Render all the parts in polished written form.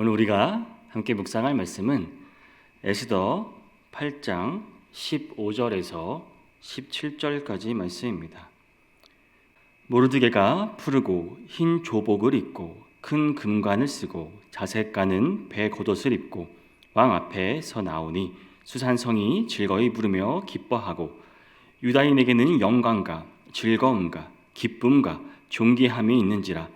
오늘 우리가 함께 묵상할 말씀은 에스더 8장 15절에서 17절까지 말씀입니다. 모르드게가 푸르고 흰 조복을 입고 큰 금관을 쓰고 자색 가는 배 겉옷을 입고 왕 앞에 서 나오니 수산성이 즐거이 부르며 기뻐하고 유다인에게는 영광과 즐거움과 기쁨과 존귀함이 있는지라.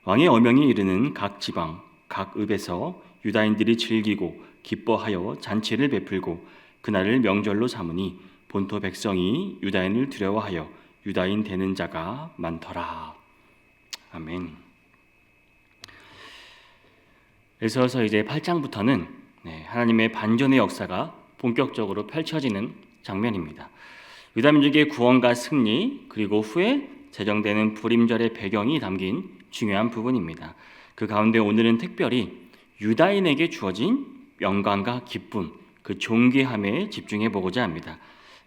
왕의 어명이 이르는 각 지방 각 읍에서 유다인들이 즐기고 기뻐하여 잔치를 베풀고 그날을 명절로 삼으니 본토 백성이 유다인을 두려워하여 유다인 되는 자가 많더라. 아멘. 그래서 이제 8장부터는 하나님의 반전의 역사가 본격적으로 펼쳐지는 장면입니다. 유다 민족의 구원과 승리, 그리고 후에 제정되는 불임절의 배경이 담긴 중요한 부분입니다. 그 가운데 오늘은 특별히 유다인에게 주어진 영광과 기쁨, 그 존귀함에 집중해 보고자 합니다.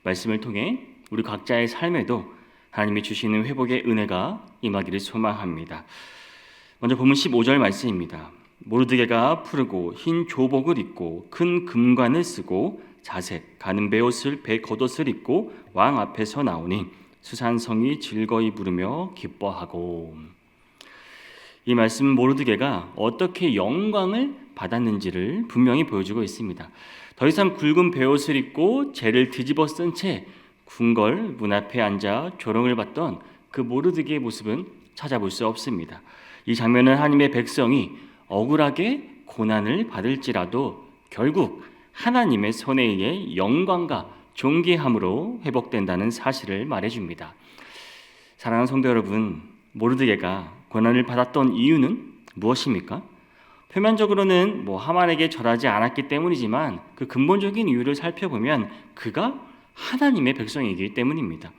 말씀을 통해 우리 각자의 삶에도 하나님이 주시는 회복의 은혜가 임하기를 소망합니다. 먼저 본문 15절 말씀입니다. 모르드게가 푸르고 흰 조복을 입고 큰 금관을 쓰고 자색 가는 베옷을 배 겉옷을 입고 왕 앞에서 나오니 수산성이 즐거이 부르며 기뻐하고. 이 말씀은 모르드게가 어떻게 영광을 받았는지를 분명히 보여주고 있습니다. 더 이상 굵은 베옷을 입고 재를 뒤집어 쓴 채 궁궐 문 앞에 앉아 조롱을 받던 그 모르드게의 모습은 찾아볼 수 없습니다. 이 장면은 하나님의 백성이 억울하게 고난을 받을지라도 결국 하나님의 손에 의해 영광과 존귀함으로 회복된다는 사실을 말해줍니다. 사랑하는 성도 여러분, 모르드게가 고난을 받았던 이유는 무엇입니까? 표면적으로는 하만에게 절하지 않았기 때문이지만 그 근본적인 이유를 살펴보면 그가 하나님의 백성이기 때문입니다.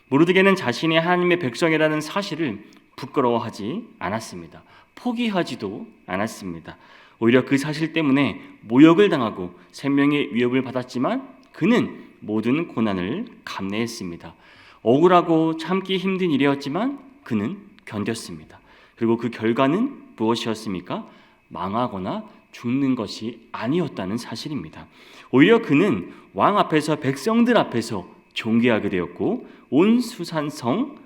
모르드게는 자신이 하나님의 백성이라는 사실을 부끄러워하지 않았습니다. 포기하지도 않았습니다. 오히려 그 사실 때문에 모욕을 당하고 생명의 위협을 받았지만 그는 모든 고난을 감내했습니다. 억울하고 참기 힘든 일이었지만 그는 견뎠습니다. 그리고 그 결과는 무엇이었습니까? 망하거나 죽는 것이 아니었다는 사실입니다. 오히려 그는 왕 앞에서 백성들 앞에서 존귀하게 되었고 온 수산성은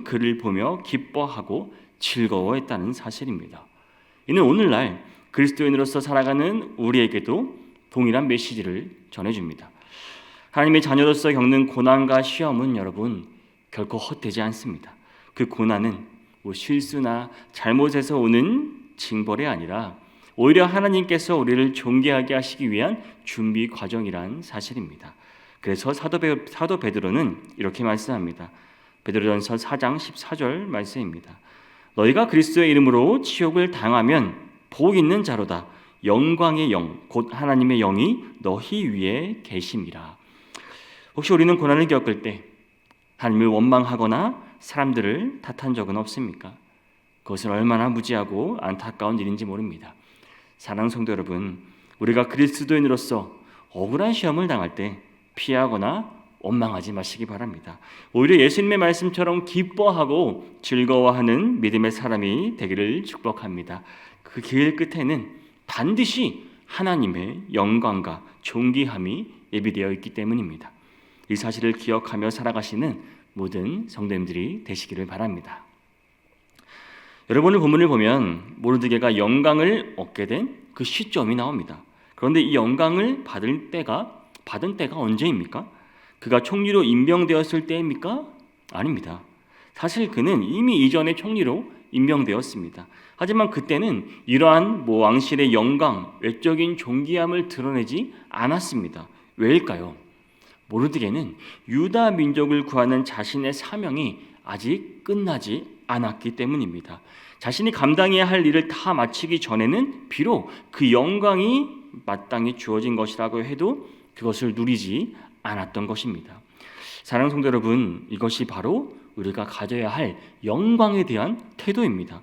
그를 보며 기뻐하고 즐거워했다는 사실입니다. 이는 오늘날 그리스도인으로서 살아가는 우리에게도 동일한 메시지를 전해줍니다. 하나님의 자녀로서 겪는 고난과 시험은 여러분 결코 헛되지 않습니다. 그 고난은 실수나 잘못에서 오는 징벌이 아니라 오히려 하나님께서 우리를 존귀하게 하시기 위한 준비 과정이란 사실입니다. 그래서 사도 베드로는 이렇게 말씀합니다. 베드로전서 4장 14절 말씀입니다. 너희가 그리스도의 이름으로 치욕을 당하면 복 있는 자로다. 영광의 영, 곧 하나님의 영이 너희 위에 계심이라. 혹시 우리는 고난을 겪을 때 하나님을 원망하거나 사람들을 탓한 적은 없습니까? 그것은 얼마나 무지하고 안타까운 일인지 모릅니다. 사랑하는 성도 여러분, 우리가 그리스도인으로서 억울한 시험을 당할 때 피하거나 원망하지 마시기 바랍니다. 오히려 예수님의 말씀처럼 기뻐하고 즐거워하는 믿음의 사람이 되기를 축복합니다. 그 길 끝에는 반드시 하나님의 영광과 존귀함이 예비되어 있기 때문입니다. 이 사실을 기억하며 살아가시는 모든 성도님들이 되시기를 바랍니다. 여러분의 본문을 보면 모르드게가 영광을 얻게 된 그 시점이 나옵니다. 그런데 이 영광을 받은 때가 언제입니까? 그가 총리로 임명되었을 때입니까? 아닙니다. 사실 그는 이미 이전에 총리로 임명되었습니다. 하지만 그때는 이러한 왕실의 영광, 외적인 존귀함을 드러내지 않았습니다. 왜일까요? 모르드게는 유다 민족을 구하는 자신의 사명이 아직 끝나지 않았기 때문입니다. 자신이 감당해야 할 일을 다 마치기 전에는 비록 그 영광이 마땅히 주어진 것이라고 해도 그것을 누리지 않았던 것입니다. 사랑하는 성도 여러분, 이것이 바로 우리가 가져야 할 영광에 대한 태도입니다.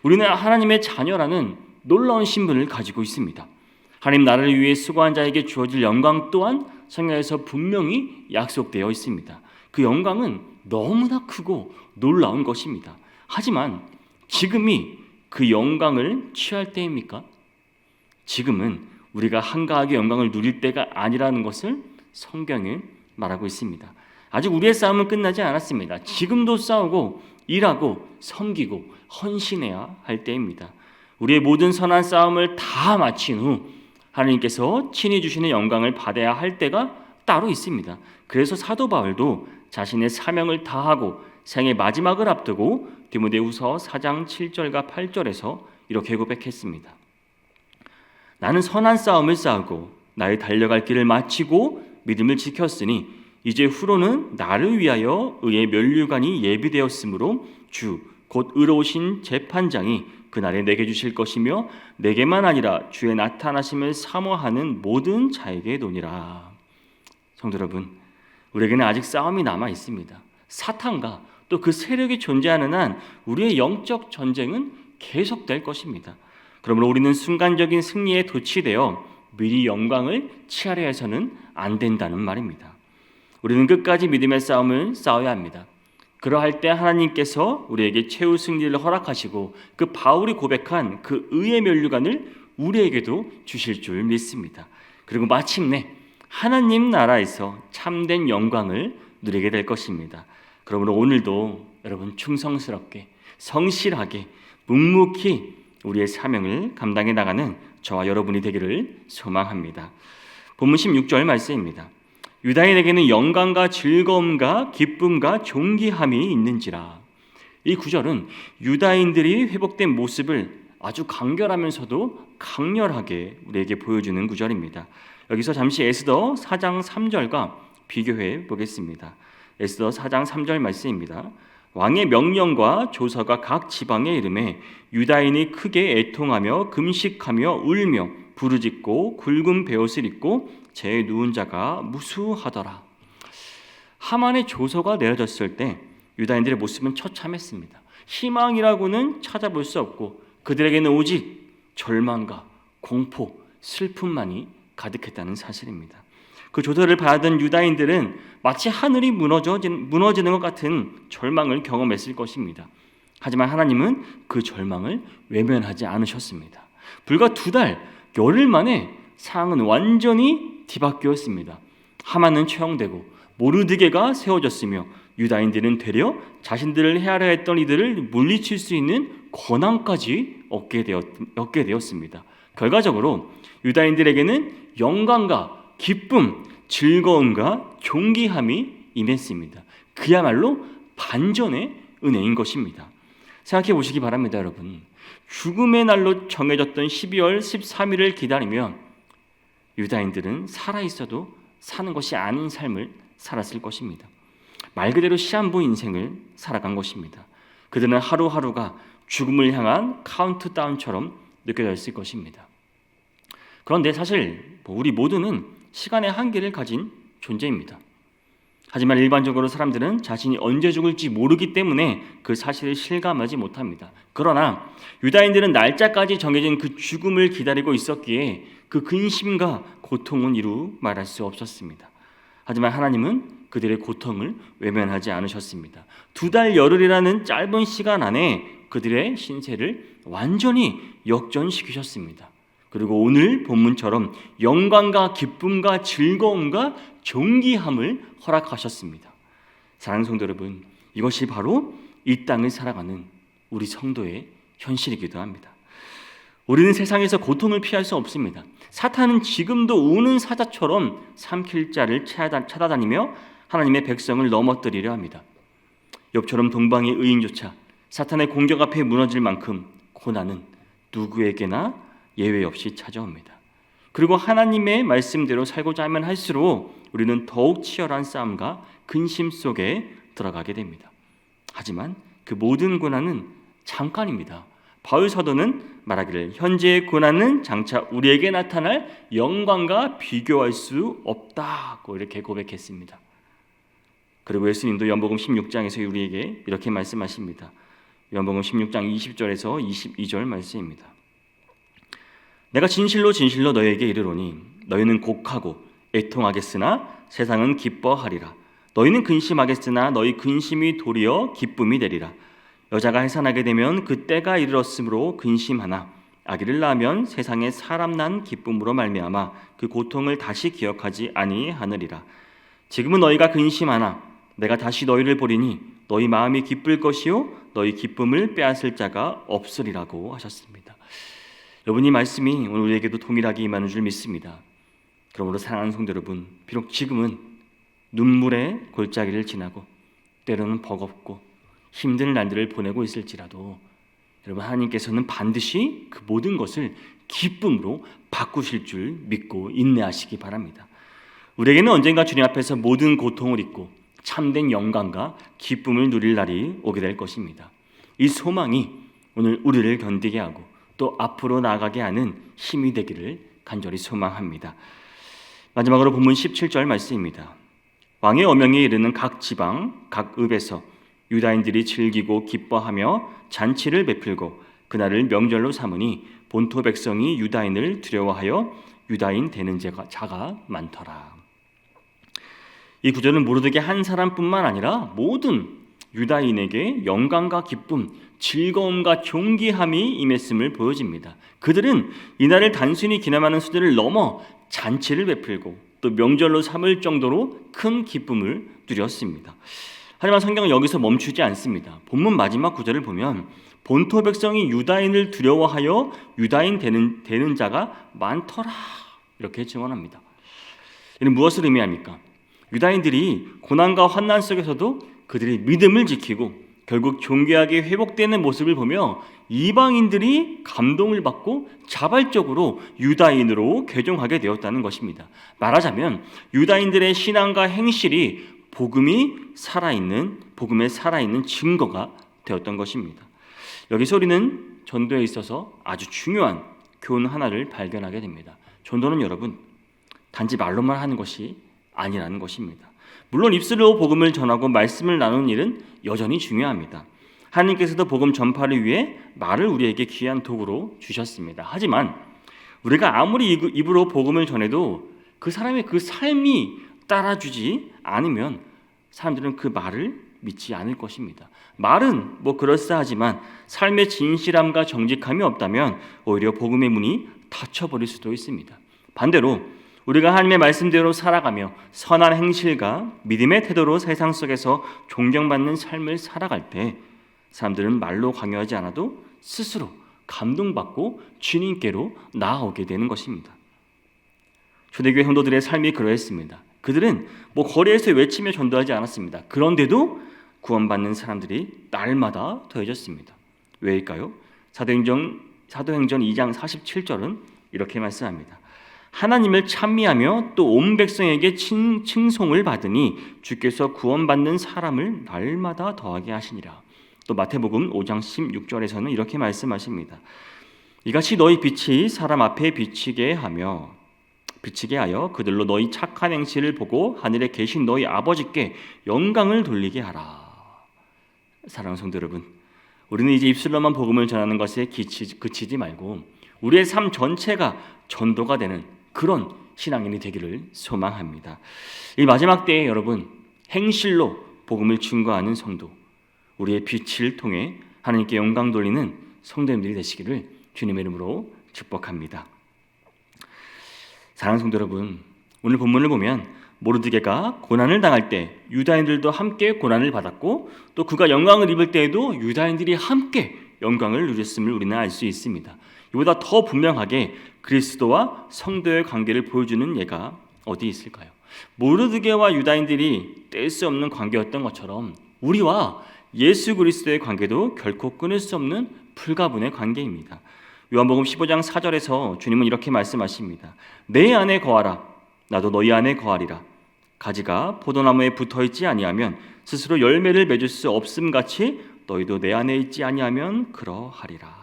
우리는 하나님의 자녀라는 놀라운 신분을 가지고 있습니다. 하나님 나라를 위해 수고한 자에게 주어질 영광 또한 성경에서 분명히 약속되어 있습니다. 그 영광은 너무나 크고 놀라운 것입니다. 하지만 지금이 그 영광을 취할 때입니까? 지금은 우리가 한가하게 영광을 누릴 때가 아니라는 것을 성경은 말하고 있습니다. 아직 우리의 싸움은 끝나지 않았습니다. 지금도 싸우고 일하고 섬기고 헌신해야 할 때입니다. 우리의 모든 선한 싸움을 다 마친 후 하나님께서 친히 주시는 영광을 받아야 할 때가 따로 있습니다. 그래서 사도 바울도 자신의 사명을 다하고 생의 마지막을 앞두고 디모데후서 4장 7절과 8절에서 이렇게 고백했습니다. 나는 선한 싸움을 싸우고 나의 달려갈 길을 마치고 믿음을 지켰으니 이제 후로는 나를 위하여 의의 면류관이 예비되었으므로 주 곧 의로우신 재판장이 그날에 내게 주실 것이며 내게만 아니라 주의 나타나심을 사모하는 모든 자에게 노니라. 성도 여러분, 우리에게는 아직 싸움이 남아 있습니다. 사탄과 또 그 세력이 존재하는 한 우리의 영적 전쟁은 계속될 것입니다. 그러므로 우리는 순간적인 승리에 도취되어 미리 영광을 취하려 해서는 안 된다는 말입니다. 우리는 끝까지 믿음의 싸움을 싸워야 합니다. 그러할 때 하나님께서 우리에게 최후 승리를 허락하시고 그 바울이 고백한 그 의의 면류관을 우리에게도 주실 줄 믿습니다. 그리고 마침내 하나님 나라에서 참된 영광을 누리게 될 것입니다. 그러므로 오늘도 여러분 충성스럽게 성실하게 묵묵히 우리의 사명을 감당해 나가는 저와 여러분이 되기를 소망합니다. 본문 16절 말씀입니다. 유다인에게는 영광과 즐거움과 기쁨과 존귀함이 있는지라. 이 구절은 유다인들이 회복된 모습을 아주 간결하면서도 강렬하게 우리에게 보여주는 구절입니다. 여기서 잠시 에스더 4장 3절과 비교해 보겠습니다. 에스더 4장 3절 말씀입니다. 왕의 명령과 조서가 각 지방에 이름에 유다인이 크게 애통하며 금식하며 울며 부르짖고 굵은 베옷을 입고 제 누운 자가 무수하더라. 하만의 조서가 내려졌을 때 유다인들의 모습은 처참했습니다. 희망이라고는 찾아볼 수 없고 그들에게는 오직 절망과 공포, 슬픔만이 가득했다는 사실입니다. 그 조서를 받은 유다인들은 마치 하늘이 무너지는 것 같은 절망을 경험했을 것입니다. 하지만 하나님은 그 절망을 외면하지 않으셨습니다. 불과 2달, 열흘 만에 상황은 완전히 뒤바뀌었습니다. 하만은 처형되고 모르드게가 세워졌으며 유다인들은 되려 자신들을 헤아려 했던 이들을 물리칠 수 있는 권한까지 얻게 되었습니다. 결과적으로 유다인들에게는 영광과 기쁨, 즐거움과 존귀함이 임했습니다. 그야말로 반전의 은혜인 것입니다. 생각해 보시기 바랍니다, 여러분. 죽음의 날로 정해졌던 12월 13일을 기다리면 유다인들은 살아있어도 사는 것이 아닌 삶을 살았을 것입니다. 말 그대로 시한부 인생을 살아간 것입니다. 그들은 하루하루가 죽음을 향한 카운트다운처럼 느껴졌을 것입니다. 그런데 사실 우리 모두는 시간의 한계를 가진 존재입니다. 하지만 일반적으로 사람들은 자신이 언제 죽을지 모르기 때문에 그 사실을 실감하지 못합니다. 그러나 유다인들은 날짜까지 정해진 그 죽음을 기다리고 있었기에 그 근심과 고통은 이루 말할 수 없었습니다. 하지만 하나님은 그들의 고통을 외면하지 않으셨습니다. 2달 열흘이라는 짧은 시간 안에 그들의 신세를 완전히 역전시키셨습니다. 그리고 오늘 본문처럼 영광과 기쁨과 즐거움과 존귀함을 허락하셨습니다. 사랑하는 성도 여러분, 이것이 바로 이 땅을 살아가는 우리 성도의 현실이기도 합니다. 우리는 세상에서 고통을 피할 수 없습니다. 사탄은 지금도 우는 사자처럼 삼킬 자를 찾아다니며 하나님의 백성을 넘어뜨리려 합니다. 욥처럼 동방의 의인조차 사탄의 공격 앞에 무너질 만큼 고난은 누구에게나 예외 없이 찾아옵니다. 그리고 하나님의 말씀대로 살고자 하면 할수록 우리는 더욱 치열한 싸움과 근심 속에 들어가게 됩니다. 하지만 그 모든 고난은 잠깐입니다. 바울 사도는 말하기를 현재의 고난은 장차 우리에게 나타날 영광과 비교할 수 없다고 이렇게 고백했습니다. 그리고 예수님도 요한복음 16장에서 우리에게 이렇게 말씀하십니다. 요한복음 16장 20절에서 22절 말씀입니다. 내가 진실로 진실로 너희에게 이르노니 너희는 곡하고 애통하겠으나 세상은 기뻐하리라. 너희는 근심하겠으나 너희 근심이 도리어 기쁨이 되리라. 여자가 해산하게 되면 그 때가 이르렀으므로 근심하나 아기를 낳으면 세상에 사람 난 기쁨으로 말미암아 그 고통을 다시 기억하지 아니하느리라. 지금은 너희가 근심하나 내가 다시 너희를 보리니 너희 마음이 기쁠 것이요 너희 기쁨을 빼앗을 자가 없으리라고 하셨습니다. 여러분, 이 말씀이 오늘 우리에게도 동일하게 임하는 줄 믿습니다. 그러므로 사랑하는 성도 여러분, 비록 지금은 눈물의 골짜기를 지나고 때로는 버겁고 힘든 날들을 보내고 있을지라도 여러분, 하나님께서는 반드시 그 모든 것을 기쁨으로 바꾸실 줄 믿고 인내하시기 바랍니다. 우리에게는 언젠가 주님 앞에서 모든 고통을 잊고 참된 영광과 기쁨을 누릴 날이 오게 될 것입니다. 이 소망이 오늘 우리를 견디게 하고 또 앞으로 나아가게 하는 힘이 되기를 간절히 소망합니다. 마지막으로 본문 17절 말씀입니다. 왕의 어명에 이르는 각 지방 각 읍에서 유다인들이 즐기고 기뻐하며 잔치를 베풀고 그날을 명절로 삼으니 본토 백성이 유다인을 두려워하여 유다인 되는 자가 많더라. 이 구절은 모르드게 한 사람뿐만 아니라 모든 유다인에게 영광과 기쁨, 즐거움과 존귀함이 임했음을 보여집니다. 그들은 이날을 단순히 기념하는 수준을 넘어 잔치를 베풀고 또 명절로 삼을 정도로 큰 기쁨을 누렸습니다. 하지만 성경은 여기서 멈추지 않습니다. 본문 마지막 구절을 보면 본토 백성이 유다인을 두려워하여 유다인 되는 자가 많더라 이렇게 증언합니다. 이는 무엇을 의미합니까? 유다인들이 고난과 환난 속에서도 그들이 믿음을 지키고 결국 존귀하게 회복되는 모습을 보며 이방인들이 감동을 받고 자발적으로 유다인으로 개종하게 되었다는 것입니다. 말하자면 유다인들의 신앙과 행실이 복음의 살아있는 증거가 되었던 것입니다. 여기서 우리는 전도에 있어서 아주 중요한 교훈 하나를 발견하게 됩니다. 전도는 여러분 단지 말로만 하는 것이 아니라는 것입니다. 물론 입술로 복음을 전하고 말씀을 나누는 일은 여전히 중요합니다. 하나님께서도 복음 전파를 위해 말을 우리에게 귀한 도구로 주셨습니다. 하지만 우리가 아무리 입으로 복음을 전해도 그 사람의 그 삶이 따라주지 않으면 사람들은 그 말을 믿지 않을 것입니다. 말은 그럴싸하지만 삶의 진실함과 정직함이 없다면 오히려 복음의 문이 닫혀버릴 수도 있습니다. 반대로 우리가 하나님의 말씀대로 살아가며 선한 행실과 믿음의 태도로 세상 속에서 존경받는 삶을 살아갈 때 사람들은 말로 강요하지 않아도 스스로 감동받고 주님께로 나아오게 되는 것입니다. 초대교회 성도들의 삶이 그러했습니다. 그들은 거리에서 외치며 전도하지 않았습니다. 그런데도 구원받는 사람들이 날마다 더해졌습니다. 왜일까요? 사도행전 2장 47절은 이렇게 말씀합니다. 하나님을 찬미하며 또 온 백성에게 칭송을 받으니 주께서 구원받는 사람을 날마다 더하게 하시니라. 또 마태복음 5장 16절에서는 이렇게 말씀하십니다. 이같이 너희 빛이 사람 앞에 비치게 하여 그들로 너희 착한 행실을 보고 하늘에 계신 너희 아버지께 영광을 돌리게 하라. 사랑하는 성도 여러분, 우리는 이제 입술로만 복음을 전하는 것에 그치지 말고 우리의 삶 전체가 전도가 되는 그런 신앙인이 되기를 소망합니다. 이 마지막 때에 여러분, 행실로 복음을 증거하는 성도, 우리의 빛을 통해 하나님께 영광 돌리는 성도님들이 되시기를 주님의 이름으로 축복합니다. 사랑하는 성도 여러분, 오늘 본문을 보면 모르드게가 고난을 당할 때 유다인들도 함께 고난을 받았고 또 그가 영광을 입을 때에도 유다인들이 함께 영광을 누렸음을 우리는 알 수 있습니다. 이보다 더 분명하게 그리스도와 성도의 관계를 보여주는 예가 어디 있을까요? 모르드게와 유다인들이 뗄 수 없는 관계였던 것처럼 우리와 예수 그리스도의 관계도 결코 끊을 수 없는 불가분의 관계입니다. 요한복음 15장 4절에서 주님은 이렇게 말씀하십니다. 내 안에 거하라 나도 너희 안에 거하리라. 가지가 포도나무에 붙어있지 아니하면 스스로 열매를 맺을 수 없음같이 너희도 내 안에 있지 아니하면 그러하리라.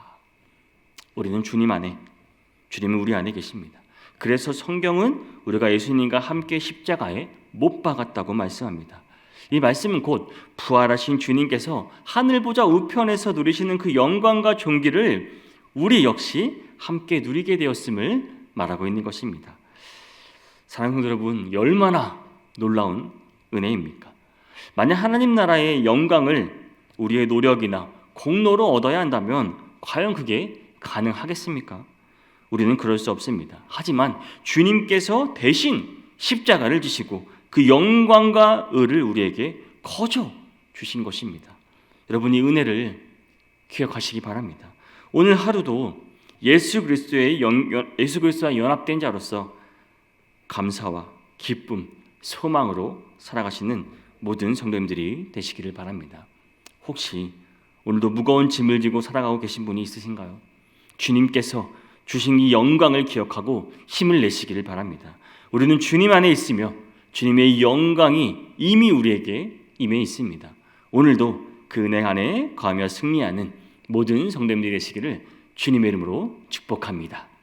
우리는 주님 안에, 주님은 우리 안에 계십니다. 그래서 성경은 우리가 예수님과 함께 십자가에 못 박았다고 말씀합니다. 이 말씀은 곧 부활하신 주님께서 하늘보좌 우편에서 누리시는 그 영광과 존귀를 우리 역시 함께 누리게 되었음을 말하고 있는 것입니다. 사랑하는 여러분, 얼마나 놀라운 은혜입니까? 만약 하나님 나라의 영광을 우리의 노력이나 공로로 얻어야 한다면 과연 그게 가능하겠습니까? 우리는 그럴 수 없습니다. 하지만 주님께서 대신 십자가를 지시고 그 영광과 의를 우리에게 거저 주신 것입니다. 여러분, 이 은혜를 기억하시기 바랍니다. 오늘 하루도 예수 그리스도와 연합된 자로서 감사와 기쁨, 소망으로 살아가시는 모든 성도님들이 되시기를 바랍니다. 혹시 오늘도 무거운 짐을 지고 살아가고 계신 분이 있으신가요? 주님께서 주신 이 영광을 기억하고 힘을 내시기를 바랍니다. 우리는 주님 안에 있으며 주님의 영광이 이미 우리에게 임해 있습니다. 오늘도 그 은혜 안에 거하며 승리하는 모든 성도님들이 되시기를 주님의 이름으로 축복합니다.